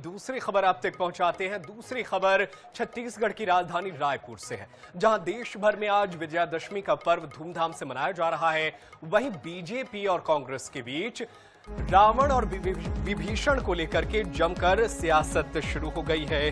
दूसरी खबर आप तक पहुंचाते हैं। दूसरी खबर छत्तीसगढ़ की राजधानी रायपुर से है, जहां देश भर में आज विजयादशमी का पर्व धूमधाम से मनाया जा रहा है। वहीं बीजेपी और कांग्रेस के बीच रावण और विभीषण को लेकर के जमकर सियासत शुरू हो गई है।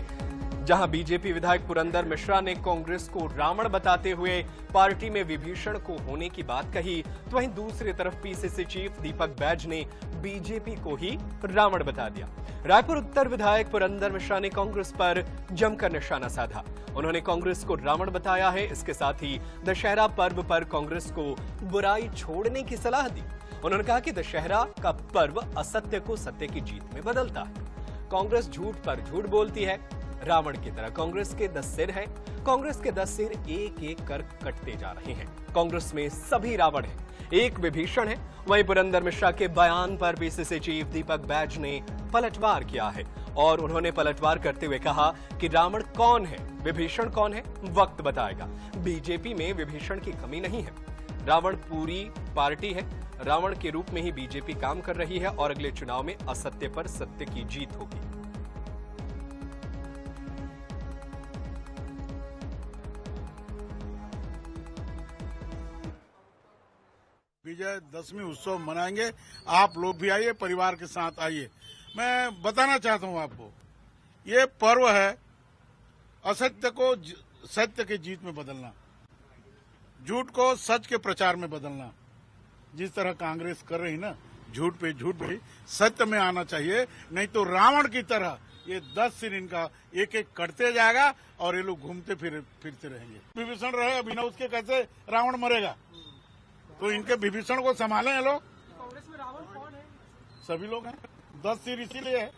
जहां बीजेपी विधायक पुरंदर मिश्रा ने कांग्रेस को रावण बताते हुए पार्टी में विभीषण को होने की बात कही, तो वहीं दूसरी तरफ पीसीसी चीफ दीपक बैज ने बीजेपी को ही रावण बता दिया। रायपुर उत्तर विधायक पुरंदर मिश्रा ने कांग्रेस पर जमकर निशाना साधा। उन्होंने कांग्रेस को रावण बताया है। इसके साथ ही दशहरा पर्व पर कांग्रेस को बुराई छोड़ने की सलाह दी। उन्होंने कहा कि दशहरा का पर्व असत्य को सत्य की जीत में बदलता है। कांग्रेस झूठ पर झूठ बोलती है। रावण की तरह कांग्रेस के 10 सिर हैं। कांग्रेस के 10 सिर एक एक कर कटते जा रहे हैं। कांग्रेस में सभी रावण हैं, एक विभीषण है। वहीं पुरंदर मिश्रा के बयान पर पीसीसी चीफ दीपक बैज ने पलटवार किया है और उन्होंने पलटवार करते हुए कहा कि रावण कौन है, विभीषण कौन है, वक्त बताएगा। बीजेपी में विभीषण की कमी नहीं है। रावण पूरी पार्टी है। रावण के रूप में ही बीजेपी काम कर रही है और अगले चुनाव में असत्य पर सत्य की जीत होगी। विजयदशमी उत्सव मनाएंगे। आप लोग भी आइए, परिवार के साथ आइए। मैं बताना चाहता हूं आपको, ये पर्व है असत्य को सत्य की जीत में बदलना, झूठ को सच के प्रचार में बदलना। जिस तरह कांग्रेस कर रही ना, झूठ पे झूठ भी सत्य में आना चाहिए, नहीं तो रावण की तरह ये 10 सिर इनका एक एक कटते जाएगा और ये लोग घूमते फिरते रहेंगे। विभीषण रहे बिना उसके कैसे रावण मरेगा? तो इनके विभीषण को संभाले हैं लोग। कांग्रेस में रावण कौन है? सभी लोग हैं, 10 सिर इसीलिए है।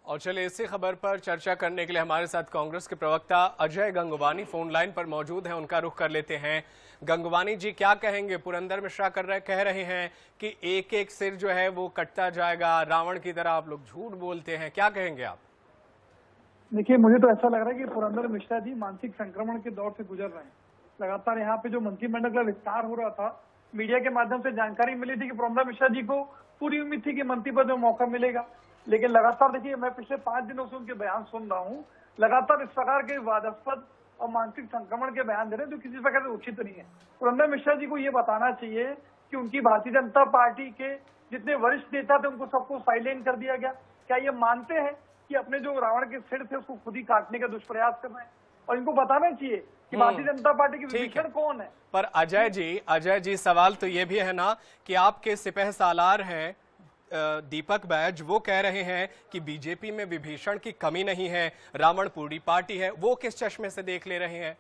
और चलिए इसी खबर पर चर्चा करने के लिए हमारे साथ कांग्रेस के प्रवक्ता अजय गंगवानी फोन लाइन पर मौजूद हैं। उनका रुख कर लेते हैं। गंगवानी जी, क्या कहेंगे? पुरंदर मिश्रा कह रहे हैं कि एक एक सिर जो है वो कटता जाएगा, रावण की तरह आप लोग झूठ बोलते हैं, क्या कहेंगे आप? देखिए, मुझे तो ऐसा लग रहा है कि पुरंदर मिश्रा जी मानसिक संक्रमण के दौर से गुजर रहे हैं। लगातार यहाँ पे जो मंत्रिमंडल का विस्तार हो रहा था, मीडिया के माध्यम से जानकारी मिली थी कि पुरंदर मिश्रा जी को पूरी उम्मीद थी कि मंत्री पद में मौका मिलेगा, लेकिन लगातार देखिए, मैं पिछले 5 दिनों से उनके बयान सुन रहा हूँ। लगातार इस प्रकार के वादास्पद और मानसिक संक्रमण के बयान दे रहे हैं जो किसी प्रकार से उचित नहीं है। पुरंदर मिश्रा जी को ये बताना चाहिए कि उनकी भारतीय जनता पार्टी के जितने वरिष्ठ नेता थे उनको सबको साइलेंट कर दिया गया। क्या ये मानते हैं कि अपने जो रावण के सिर थे उसको खुद ही काटने का दुष्प्रयास कर रहे हैं? और इनको बताना चाहिए कि भारतीय जनता पार्टी की विभीषण कौन है। पर अजय जी सवाल तो ये भी है ना कि आपके सिपह सालार हैं दीपक बैज, वो कह रहे हैं कि बीजेपी में विभीषण की कमी नहीं है, रावण पूरी पार्टी है। वो किस चश्मे से देख ले रहे हैं?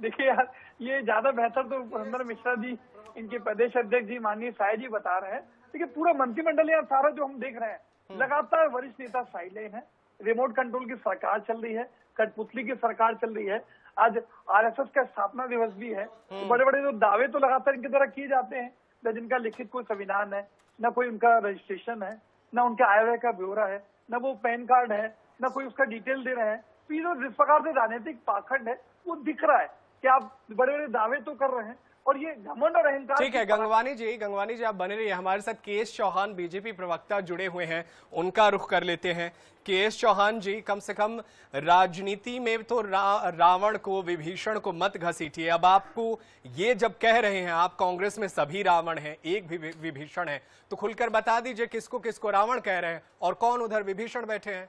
देखिए यार, ये ज्यादा बेहतर तो पुरंदर मिश्रा जी, इनके प्रदेश अध्यक्ष जी माननीय साय जी बता रहे हैं। देखिए, पूरा मंत्रिमंडल या सारा जो हम देख रहे हैं, लगातार वरिष्ठ नेता साइलेंट है। रिमोट कंट्रोल की सरकार चल रही है, कठपुतली की सरकार चल रही है। आज आरएसएस का स्थापना दिवस भी है। तो बड़े बड़े जो दावे तो लगातार इनके द्वारा किए जाते हैं, जिनका लिखित कोई संविधान है, न कोई उनका रजिस्ट्रेशन है, न उनके आय व्यय का ब्यौरा है, न वो पैन कार्ड है, न कोई उसका डिटेल दे रहे हैं। तो ये जो जिस प्रकार से राजनीतिक पाखंड है वो दिख रहा है कि आप बड़े बड़े दावे तो कर रहे हैं और ये घमंड और अहंकार। ठीक है गंगवानी जी आप बने रहिए। हमारे साथ केएस चौहान बीजेपी प्रवक्ता जुड़े हुए हैं, उनका रुख कर लेते हैं। केएस चौहान जी, कम से कम राजनीति में तो रावण को, विभीषण को मत घसीटिए। अब आपको ये जब कह रहे हैं आप कांग्रेस में सभी रावण हैं, एक भी विभीषण है, तो खुलकर बता दीजिए किसको किसको रावण कह रहे हैं और कौन उधर विभीषण बैठे हैं?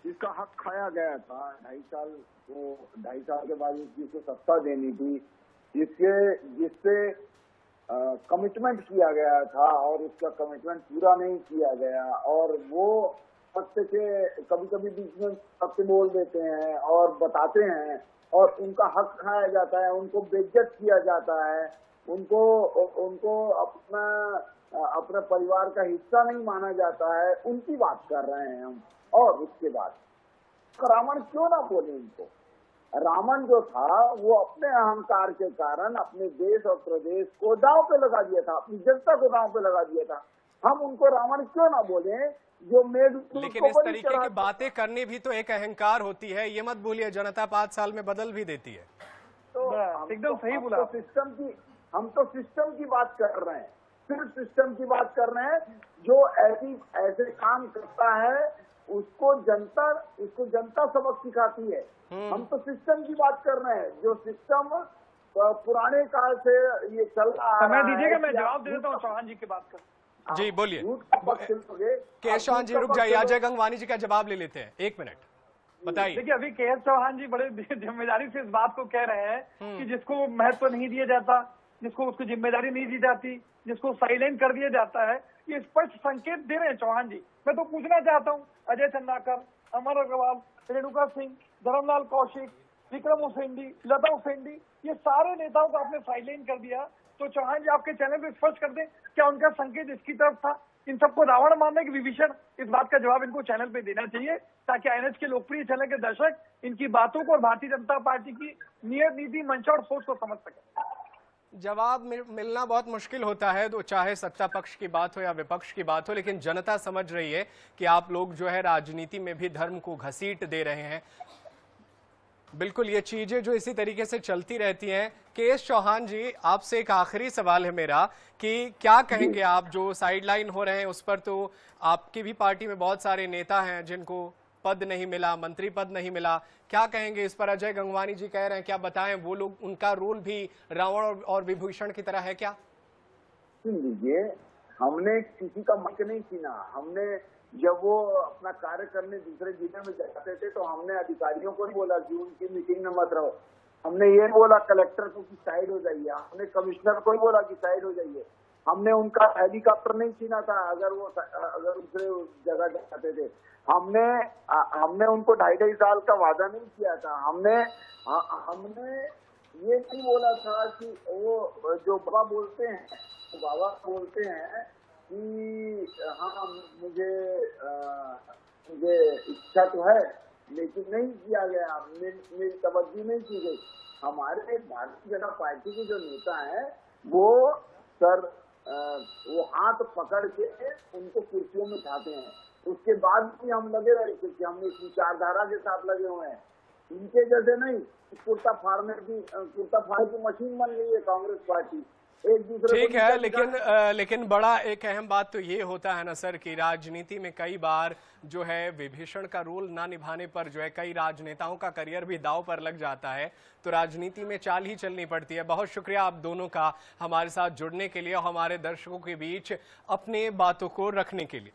जिसका हक खाया गया था 2.5 साल के बाद जिसको सत्ता देनी थी, जिससे कमिटमेंट किया गया था और उसका कमिटमेंट पूरा नहीं किया गया, और वो सत्य के कभी कभी बीच में सत्य बोल देते हैं और बताते हैं और उनका हक खाया जाता है, उनको बेइज्जत किया जाता है, उनको अपने परिवार का हिस्सा नहीं माना जाता है, उनकी बात कर रहे हैं हम। और उसके बाद रावण क्यों ना बोले इनको? रावण जो था वो अपने अहंकार के कारण अपने देश और प्रदेश को दांव पे लगा दिया था, अपनी जनता को दांव पे लगा दिया था। हम उनको रावण क्यों ना बोले जो लेकिन इस तरीके की बातें करनी भी तो एक अहंकार होती है, ये मत भूलिए। जनता 5 साल में बदल भी देती है। तो एकदम सही बोला। हम तो सिस्टम की बात कर रहे हैं, सिर्फ सिस्टम की बात कर रहे हैं जो ऐसे काम करता है उसको जनता सबक सिखाती है। हम तो सिस्टम की बात कर रहे हैं, जो सिस्टम पुराने काल से ये चल रहा है। समय दीजिएगा, मैं जवाब दे देता हूँ चौहान जी की बात कर। जी बोलिए के एस चौहान जी, रुक जाइए, अजय गंगवानी जी का जवाब ले लेते हैं, 1 मिनट बताइए। देखिए, अभी के एस चौहान जी बड़े जिम्मेदारी से इस बात को कह रहे हैं कि जिसको महत्व नहीं दिया जाता, जिसको उसको जिम्मेदारी नहीं दी जाती, जिसको साइलेंट कर दिया जाता है, ये स्पष्ट संकेत दे रहे हैं चौहान जी। मैं तो पूछना चाहता हूँ, अजय चंद्राकर, अमर अग्रवाल, रेणुका सिंह, धर्मलाल कौशिक, विक्रम उसेंडी, लता उसेंडी, ये सारे नेताओं को आपने साइलेंट कर दिया। तो चौहान जी आपके चैनल पे स्पष्ट कर दें, क्या उनका संकेत इसकी तरफ था? इन सबको रावण मानने की विभीषण, इस बात का जवाब इनको चैनल पे देना चाहिए, ताकि आईएनएच के लोकप्रिय चैनल के दर्शक इनकी बातों को और भारतीय जनता पार्टी की नियत, नीति, मंशा और सोच को समझ सके। जवाब मिलना बहुत मुश्किल होता है, तो चाहे सत्ता पक्ष की बात हो या विपक्ष की बात हो, लेकिन जनता समझ रही है कि आप लोग जो है राजनीति में भी धर्म को घसीट दे रहे हैं। बिल्कुल, ये चीजें जो इसी तरीके से चलती रहती हैं। के एस चौहान जी, आपसे एक आखिरी सवाल है मेरा कि क्या कहेंगे आप, जो साइडलाइन हो रहे हैं उस पर तो आपकी भी पार्टी में बहुत सारे नेता हैं जिनको पद नहीं मिला, मंत्री पद नहीं मिला, क्या कहेंगे इस पर? अजय गंगवानी जी कह रहे हैं, क्या बताएं, वो लोग, उनका रोल भी रावण और विभीषण की तरह है क्या? सुन लीजिए, हमने किसी का मत नहीं छीना। हमने जब वो अपना कार्य करने दूसरे जिले में जाते थे तो हमने अधिकारियों को नहीं बोला कि उनकी मीटिंग में मत रहो। हमने ये बोला कलेक्टर को कि साइड हो जाइए, हमने कमिश्नर को ही बोला कि साइड हो जाइए। हमने उनका हेलीकॉप्टर नहीं छीना था अगर दूसरे जगह जाते थे। हमने उनको 2.5 साल का वादा नहीं किया था। हमने ये नहीं बोला था कि वो जो बाबा बोलते हैं कि हाँ मुझे इच्छा तो है, लेकिन नहीं किया गया, मेरी तवज्जो नहीं की गई। हमारे भारतीय जनता पार्टी के जो नेता हैं वो वो हाथ पकड़ के उनको कुर्सियों में उठाते हैं। उसके बाद भी हम लगे रहे, क्योंकि हम इस विचारधारा के साथ लगे हुए हैं। इनके जैसे नहीं, कुर्ता फाड़ने की मशीन बन गई है कांग्रेस पार्टी। एक दूसरे ठीक है, लेकिन बड़ा एक अहम बात तो ये होता है ना सर कि राजनीति में कई बार जो है विभीषण का रोल ना निभाने पर जो है कई राजनेताओं का करियर भी दांव पर लग जाता है। तो राजनीति में चाल ही चलनी पड़ती है। बहुत शुक्रिया आप दोनों का हमारे साथ जुड़ने के लिए और हमारे दर्शकों के बीच अपने बातों को रखने के लिए।